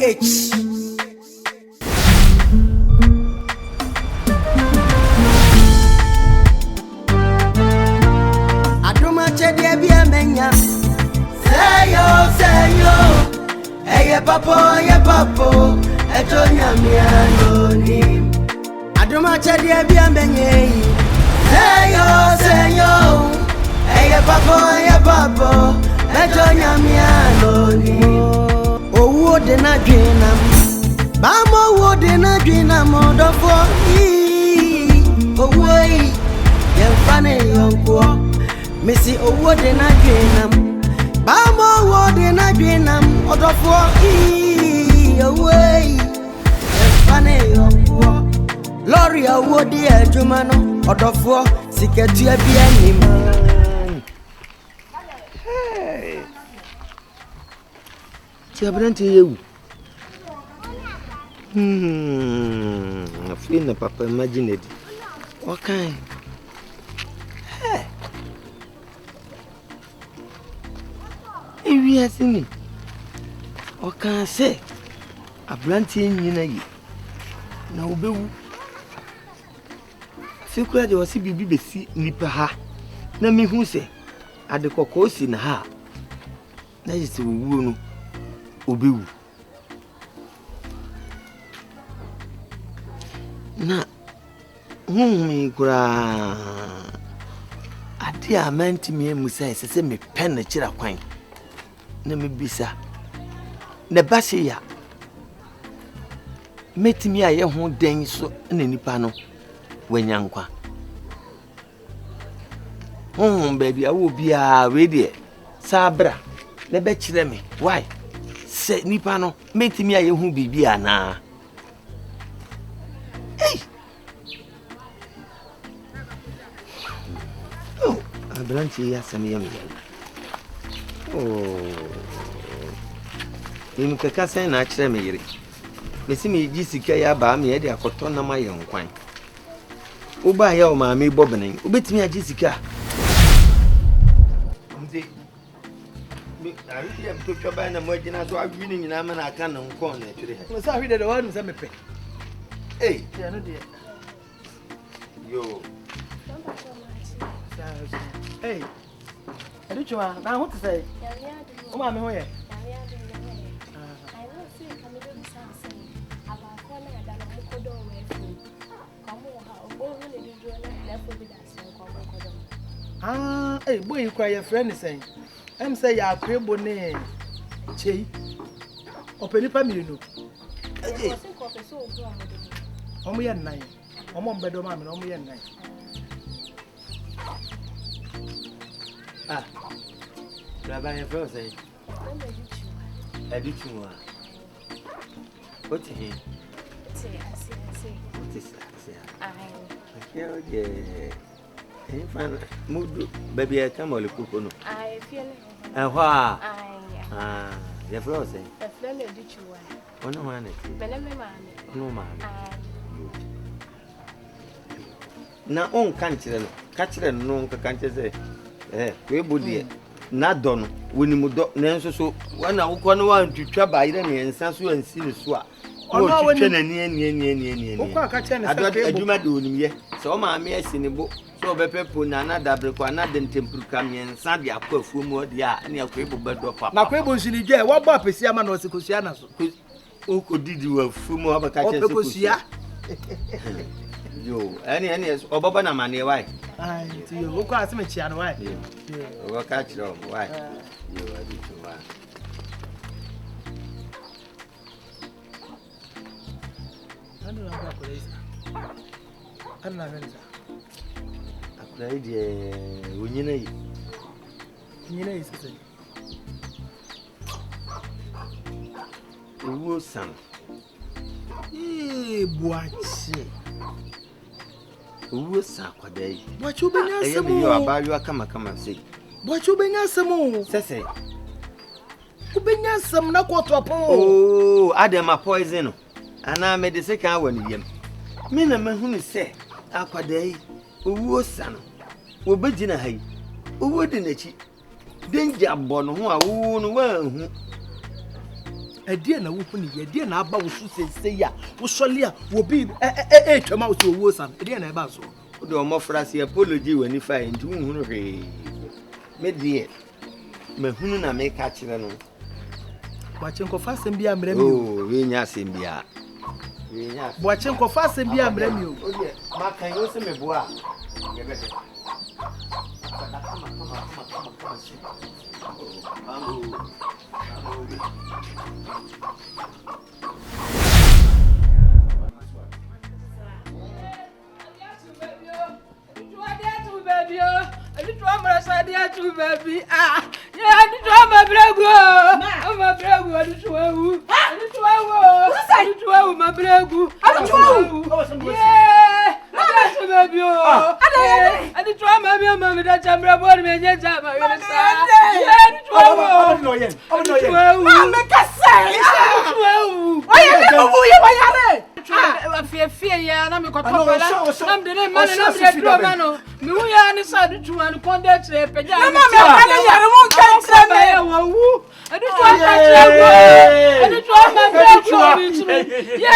H. Aduma chedi bi amenya. Say yo, hey papo, eto nyame anoni. Aduma chedi bi amenya. Say yo, hey papo, eto nyame anoni. Owo de na dwinam. Bamo wo de na dwinam odofo. Owo yi, yemfa ne yonko. Missy owo de na dwinam. Bamo wo de na dwinam odofo. Owo yi, yemfa ne yonko. Lori owo de adwuma no odofo siketu abi anim. Tiabrante yewu. Afei na papa imagine it. What kind? Hey. We are singing. What can I say? Abrante nyina yi. Na obewu. Sekura de wasi bibi besi nipa ha. Na mi hu se ade kokko si na ha. Na yesi wuwo no. Obewu na mi kura ade a mantimi emusa sese me pen na kira kwan na me bisa na bashi ya metimi aye ho den so na nipa no wanyankwa baby awo bia we de sabra na be kire me why se nipa no metimi aye hu bibi ana hey oh abranchi ya samiyam oh nim kaka sen na kire me yire mesi me ji sika ya ba me ye de akoto na ma ye nkwan uba ya o ma me bobenen ubetimi agi sika I am to try na mo gina so agwini nyina ma na aka na nkon na twere ha. So ahwe de wanu se mepe. Eh, ya no de. Yo. Hey. Edichwa, na ho te say. O ma me ho ye. Ah, hey, boy you cry your friend is saying. I'm say ya kwebo ne chei openipa mienu eh omo ye nnan omo mbedo ma me no omo ye nnan Ah braba ye fo say edichwa oti he fan mudu baby ya kama olikuko no I feel ehwa ya fro say the friend of Dichua ono mane beleme mane ono mane na on kan kire no ka kire no nka kan kire we bodie na do no woni mu do na nso so wana wukọ no wan twitwa ba ire ne nsa so ansi ne so a ono woni na ni wukọ aka kire ne sa aduma de onimye se o ma me asi ne bo so bepepo na na dabre kwa na de ntempuru kam yensa de akọ afuo mu odi a na akọ ebo bedo papa na akọ ebo nsini gye wo bo apesi ama na osikosia na so o ko didi wa afuo mu abaka che osikosia yo any obaba na mane why ai ti yo wukọ aseme chia no why o ka chiro why yo adi tuwa ando na kwa polisi ando na venza BEDIIDE wonyina yi sese uwo sam buache uwo sa kwadai buache obenya asemo yo abayo kama sei buache obenya asemo sese obenya asem na kwotopon oh adema poison ana medicine kan wani yem me na mahunu se akwadai uwo san wo begina hai uwo di nachi danger bono ho a wo no wa hu Edie na wo huni edie na aba wo so sensei a wo sole a wo bi twema wo so wo sam edie na eba so o de omofra se apology wani fa nti wo hunu hwe me die me hunu na me ka kire no Bwachenko fa sem bia mremi oh we nya sem bia Bwachenko fa sem bia mremi o de ma kan yo se me boa ye bete Baby, ah, yeah, I did my brego. My brego, I did my brego. Yeah, baby. I did try my mamma that I'm reborn me. Yes, I'm fear, yeah, I'm a copper. I'm the name man, I'm the drummer. No, yeah, and decided to one conduct a pajama. I won't catch them. I just want my brother. Yeah,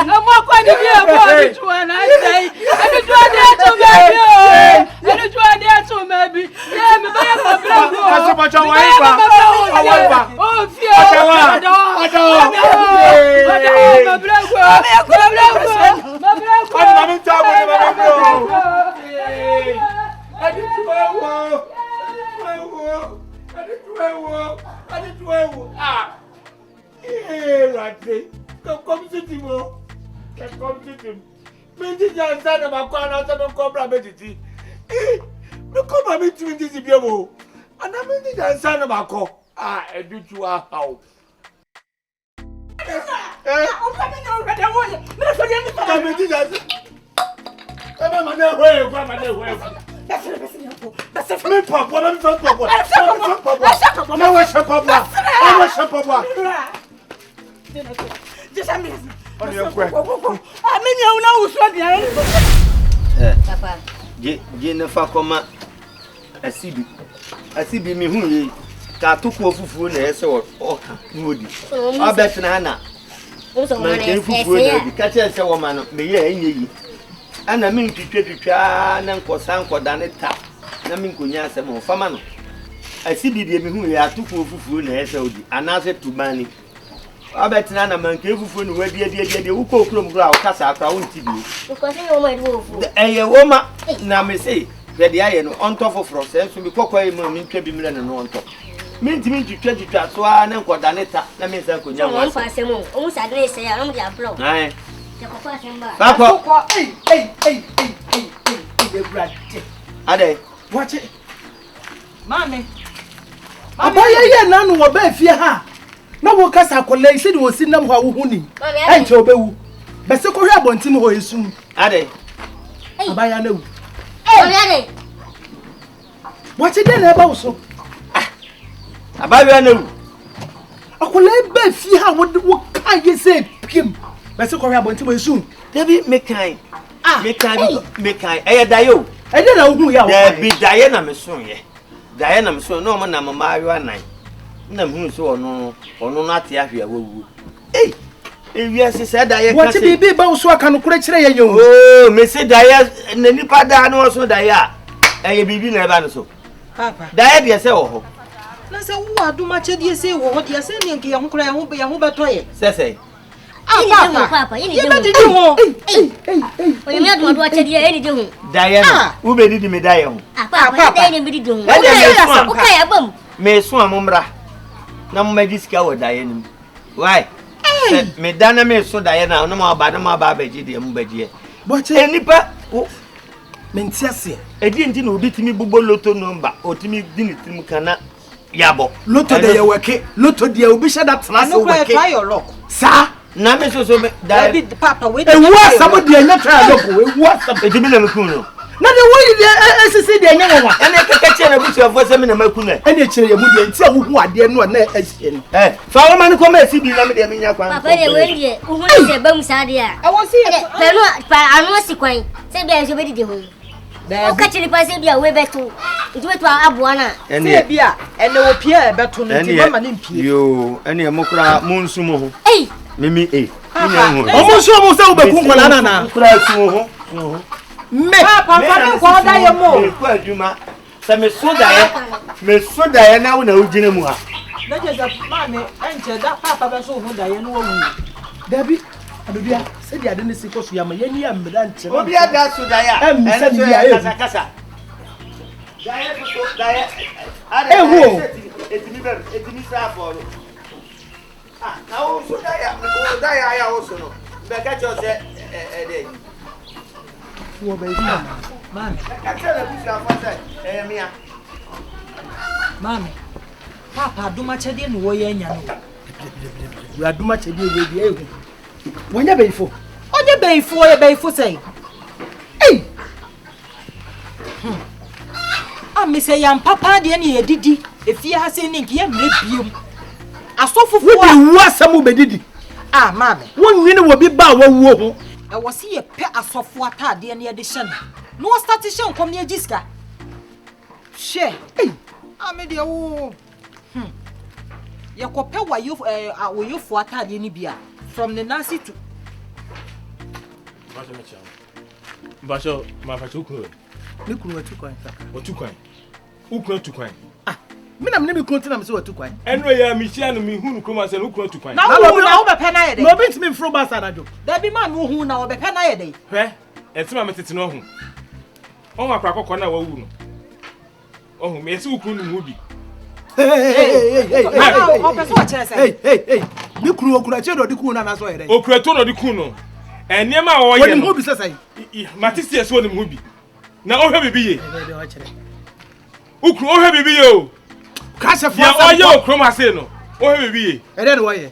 I'm not going to be about it when I say, I just want that to maybe. I just want that to maybe. Yeah, my brother. Oh, come to him. Maybe just said about corner, don't come back to no come and meet you in this beautiful. And I mean, the son of a call. Ah, I do to our house. Jennifer Coma, Asibi me who ka tuku ofufu na ese o nodi o bet na na man ke fufu na di ka che se wo ma no me ye enye yi ana me ntwetwetwa na nkosa nkoda ne ta na me nkonya asem o fama no Asibi de me hu ya tuku ofufu na ese odi ana se tubani o bet na na man ke fufu no wadi adi wo ko krom kra o kasa akra wo nti bi ko se wo ma du ofu eye wo ma na me say Ready, I know on top of process, so we cook away money to be million on top. Mean to me to 20 so I never got Danetta, that means I could young one pass him. Almost I didn't say I'm the blow. Aye, hey, watch it, Mammy. I none will be fear her. No one cast our colleagues said was in them who honey. And Chobu, but so could have one team who is soon. Ade, I know. What you done about so? About you know. I could let be see how what can you say him? But so corrupt until soon. Debbie make kind. Make kind. Eh, Dio. I don't know who you are. There be Diana Messon, ye. Diana Messon, no man, I'm a Mario and nine. No, who so no, or no, not the Afia will. Eh, yes, said I want to be about so I can correct you. Oh, Miss Dia and the Nipada and also Dia. And you be never so. Papa, Dia, yourself. Let's say, what do much you say? What you're saying, you won't cry, won't be a home toy. Say, Papa, you need to do more. You're not watching any doing. Diana, who made me die on? Papa, anybody doing. Okay, a bum. May swam umbra. No, my discover Diana. Why? Me Dana me so Diana, no more about my baby, dear Mubedi. But any part. Mentiasia. I didn't know beat me Buboloto number or Timmy didn't cannot yabo. Loto de your work, Loto de Obisha that's not so try your lock. Sir, Name so that Papa with a was somebody not try to what's up a Jimmy Kuno. Not the way the SC de Yawa, and I can catch a bit of what's in a Makuna, and it's a wood tell who I didn't know. Eh, Solomon come and see the Lamia. Papa, who is a bum sadia? I was here. I know, I know, sequin. Say, there's already doing. Catching the passage, we are way back to. Nti wetu abuana. Se bia ene opia e beto no nti mama ne mpie. Yo, ene mokura munsumo ho. Ei. Mimi Omo se obeku nkola na na. Kura sumo ho. Me. Papa fa ko da ye mo. Ko adwuma. Se me soda ye na wo na ugine mu ha. Na je da mama enche da papa be so hu da ye no wu. Dabi adobia se dia de ne sikoso ya ma yeni ya mmeda nche. Obi ada soda ya. Ene so ya kasa. Da ye so da ye. Ewo. Etimi sa for. Ah, na wo soda ya. Wo da ya wo so no. Be ka cho se dey. Wo be di mama. Mami. Ka tell me say for say mia. Mami. Papa aduma chede no wo ye nya no. You aduma chede we bi ehu. Wonya beifo. Onye beifo ye beifo say. Ei. Me say yam papa de ne ye didi. Efie ha se ni nke ye mre biom. Asofofo Wo bi wu asam bedidi. Ah, mami. Won wi ne wo bi ba wo wuo ho. E wo se ye pe asofo atade ne ye de hye no. No start hye nkom ne agiska. Hye. Ei. Me de wo. Ye ko pe wa yo woyofo atade ne bia from the nasi to Basho ma fa chukwu. Me kunu atu kwan saka. Otukwan. Ukun otukwan. Ah, me na me kunu tina me se atu kwan. Eno ya mi hia no mi hunu koma se ukun otukwan. na wo be pe na ye de. No bit me from basa na jo. Da bi ma no hu na wo be pe na ye de. Hwe, etima metete no hu. On wa kra kokko na wa wu no. Ohun me se ukun no mu bi. Hey. O pe so chere say. Hey. Me kunu okura che do di kunu na so ye de. Okura to no di kun no. Eniema wo ye. Woni mu bi sesai. Matisi eso ni mu bi. Na ohwe bibi ye. De o chere. Ukun ohwe bibi ye o. Ka se fo Ya oye okrom ase no. Ohwe bibi ye. E de wo ye.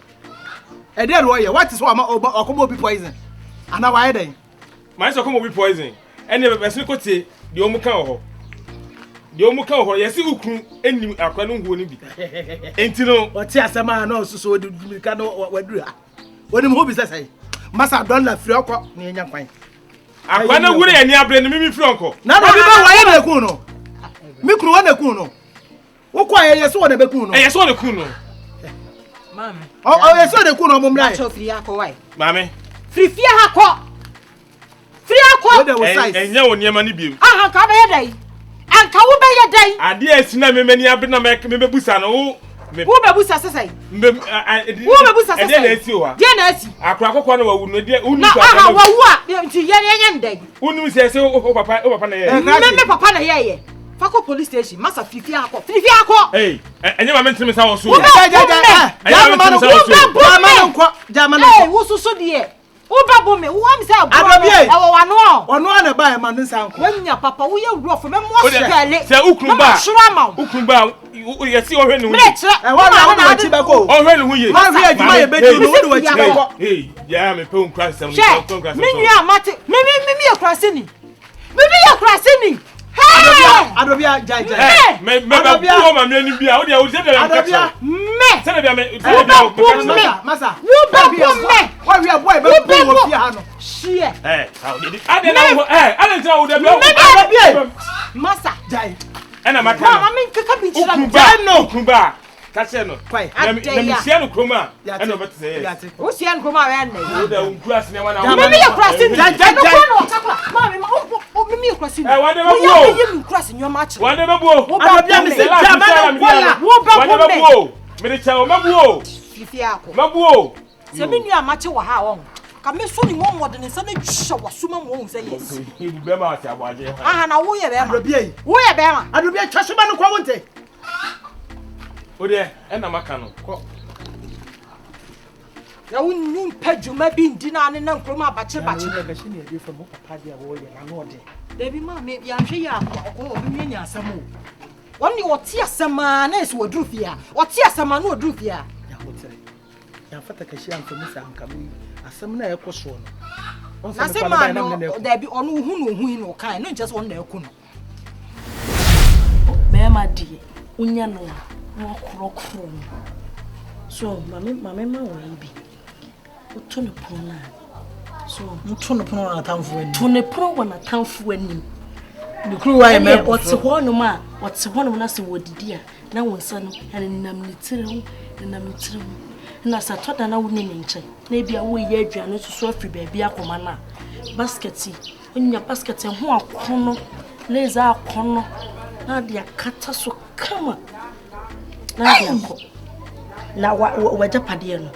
E de wo ye. What is what okomo bi poison? Ana wa ye den. My so come be poison. Ene be person ko tie de omu kan ho. De omu kan ho yesi ukun enim akwa no nguo ni bi. Enti no O ti asema na osuso odi ka no wadura. Woni mu bi sesai. Masa don la firi okọ na enya kwan. akwa na wure ya ni abre ni mimi firi onko. Na no bi ba wa ye na ku no. Mi kru wa na ku no. Wo kwa ye so na be ku no. Ye so na ku no. Mami. O ye so na ku no mo mra. Acho firi akọ Mami. Firi fie akọ. Firi akọ. Enya wo niema ni biem. Aha ka be ye dai. Anka wo be ye dai. Ade asina memani abre na me bebusa no wo Wo be busa sesai. wo be busa sesai. Ade na esi o ha. De na esi. Akwa akoko na wawu no de unu Na aha wa wu a nti ye ndai. Unu se o papa na ye. Me papa na ye. Fako police station masa fifi akọ. Fifi akọ. Hey, enya ma mentimi sa wo so. Hey, wo so de. Wo ba bo me, wo am say abro. E wo wano. Ono na ba e ma nsa nko. Wanya papa wo ye wuro fo me mo shele. Se ukun ba yesi ohwe ni hu. E wa na wa chi be ko. Ohwe ni hu ye. Ma ri adwuma ye be di no wo wa chi be ko. Hey, ya me pe un crash se me nua mate. Me ye krase ni. Me ye krase ni. Adobia jai. Me ba bu ma me ni bia. O de o se de la Adobia. Me. Se de bia me. Masa. Wo ba bu me. Wa wi aboy be bu wo fi ha no. Shie. Ade na wo ade tira wo de bia. Adobia. Masa. Jai. Ena maka. Mama me kaka bi chira. Ukun ba. Ka che no. Kwai. Na mi sia no kroma. Ena obete se. Wo sia nkoma we na. Wo da un class ne wana. Me ye krase ni. Jai. Mama me ye krase ni. Wa de ba Wo bu. ye me krase nyoma achi. Wa de ba bu. Adobia mi se jama no kwala. Wo ba bu. Me de cha o mabu. Fifi akọ. Mabu. Se me nua mache wa ha won. Ka me so ni mo modern se na hwe wasuma mo say yes. Ibu be ma ati abaje. Aha na wo ye be ma. Adobia yi. Wo ye be ma. Adobia twasoma no kwa wonte. O de ena maka no. Ko. Ya wonu padwuma bi ndi na ne na nkroma abache bache. Ga shi ne bi fa mo papa dia wo ye na no de. Debi ma me ya hwe ya akọ obi nya asam o. Woni wo ti asama na esi woduru fia. Wo ti asama na woduru fia. Ya hotere. Ya fata ka shi amfa musa amkamu. Asam na ekoso no. Na se ma no debi onu hu no hu no kan no just won na eku no. Be ma die unya no wo krokro no. So mama ma wo ibi. Oto ne pono na. So Nto no pono na tamfo ani. to ne pono wa na tamfo anim. Ni kru wa ye me o te ho no ma what's one of us would dear. Now one son and namnitiro and namnitiro. And as I thought I wouldn't mention, maybe a way yet, and it's so free baby, a commander. Baskety, in your basket and who are corner, lays our corner. Now dear catasso come. Now what Japadiano?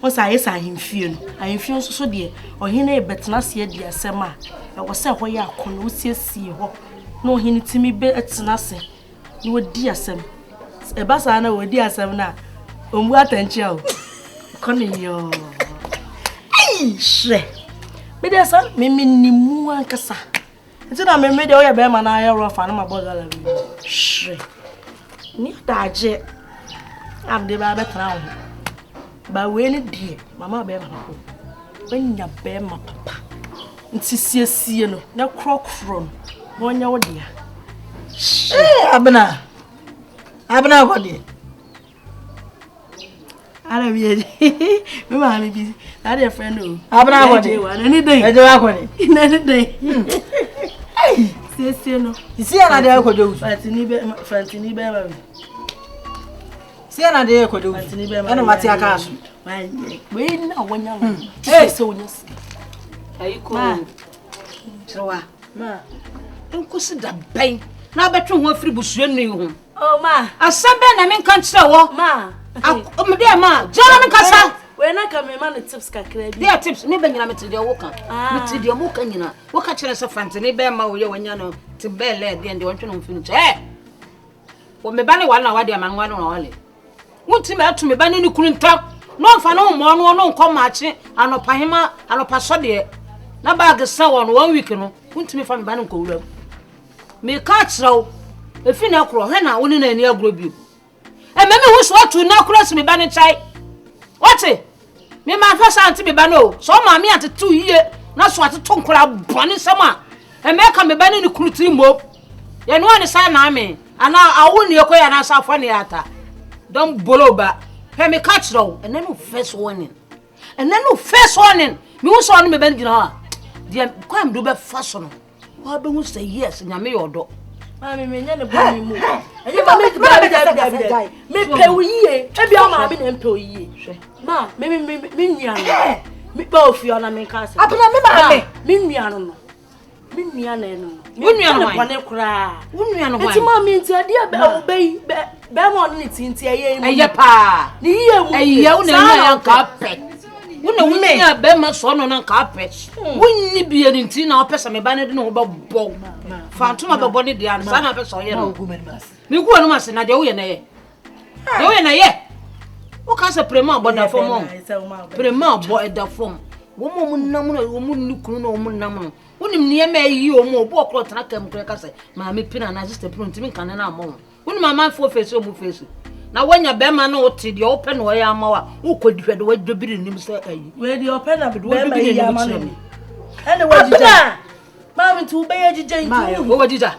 Was I him feel so dear, or he nay better not see dear Sama. I was said where you are connoisseur see what no he need to me better nothing. You would dear Sam. A bassana would dear Sam now. What and chill. Conning your shre. But there's a mimi more cassa. It's not me made a bear man I rough and my bother. Shre. Near that jet. I'm the rabbit round. But when it dear, Mamma bear when you bear my papa. It's see no crock from 1 hour dear. Abena body. I don't be mamma be that a friend who Abena body any day. I do agony. Another day. Say no. You see another could Fantini bear. See another could do. I know what your cash. When now when you hey so yes. Are you cool? So ma. Don't consider pain. Now better one free bush you. Oh ma. Asante na men can't say what Ma. Oh my dear ma. John Kasa. When I come man tips kakra. There tips me ben na me tidi wo kan. Me tidi mo kan nyina. Wo ka kire se Fantini be ma wo ye wanya no ti be le de de wonto no mfinu che. Eh. Wo me ba ne wala wa de ma nwa no wale. Wonti me atu me ba ne ni kunu nta. No mfa no mo no nko maachi anopa hema anopa so de. Na bag sa won 1 week no. Wonti me fa me ba ne nko wura. Me ka kire efi na kro he na woni na ni agro bi. E me hu so atu na kro se me ba ne chai. What? Me ma fa Asante me ba no. So ma me ate 2 year na so ate to nkora bone sama. E me ka me ba ne kunu tri mo. Ye no ani sa na me. Ana awu ne ekoya na sa fa ne ata. Don bolo ba. He me ka kire and then no first warning. And then no first warning. Me hu so no me ba ngina ha. Dia kwa me do be fa so no. Wa be hu say yes nya me yodo. Mami me nya ne bo mi mu. Enye ma me pe wiye. E bia ma bi na mpe oyiye. Ma me nua no. Me ba ofi ona me ka se. Abena me ba me. Me nua no. Me nua na no. Wo nua no bone kura. Wo nua no Enti ma me ntia dia be ma on ne tinti eye mu. Eye pa. Ni ye mu. Eye wo na nua ka pe. Wo na wunya be ma so no na ka pe. Wunni bi eri nti na opesa me ba ne de no wo ba bo. Fantoma be bone de an sa na pe so ye no. Me ku anu mase na de wo ye na ye. De wo ye na ye. Wo ka se prema boda fom. Prema bo e da fom. Wo mo nam no wo mo nukunu no wo mo nam no. Wonim ne ma yi o mo bo okro tana kam kure ka se ma me pina na sister pro ntimi kan na mo. Wonim mama fo face o mo face. Na wanya be ma no ti de open wo ya ma wa wo kodihwe de wadwobiri nim se ayi. We de open na be ma yi ya ma no. Ene wajija. Mami tu be yejije ntu. Wo wajija.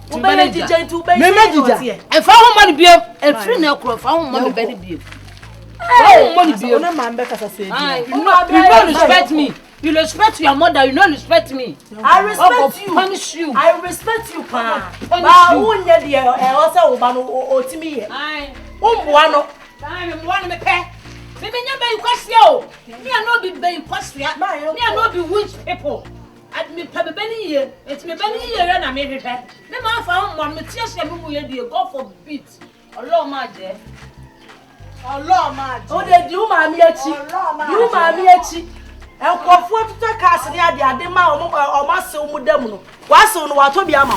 Tu be yejije ntu be. Me majija. E fa ho mani biem. E free na okro fa ho mani be ni biem. Oh, money be. Ona mamba kasa say. You don't respect me. You respect your mother, you don't respect me. I respect you. Punish you. I respect you, pa. Ba unye de o se wo ba no otimi ye. Ai. Umboa no. Ai, me mo me pe. Me nya be kwase o. Me no be be kwase. Me no be witch people. At me pe be ni ye. Et me be ni ye na me hwehwe. Me ma fa ho mo me tie se me mu ye de go for beat. Olo ma je. Allah ma je. O de di u ma mi achi. Di u ma mi achi. Enkofu tuta ka ase ni ade ma o ma se o mu dam no. Wa se no wa to bi ama.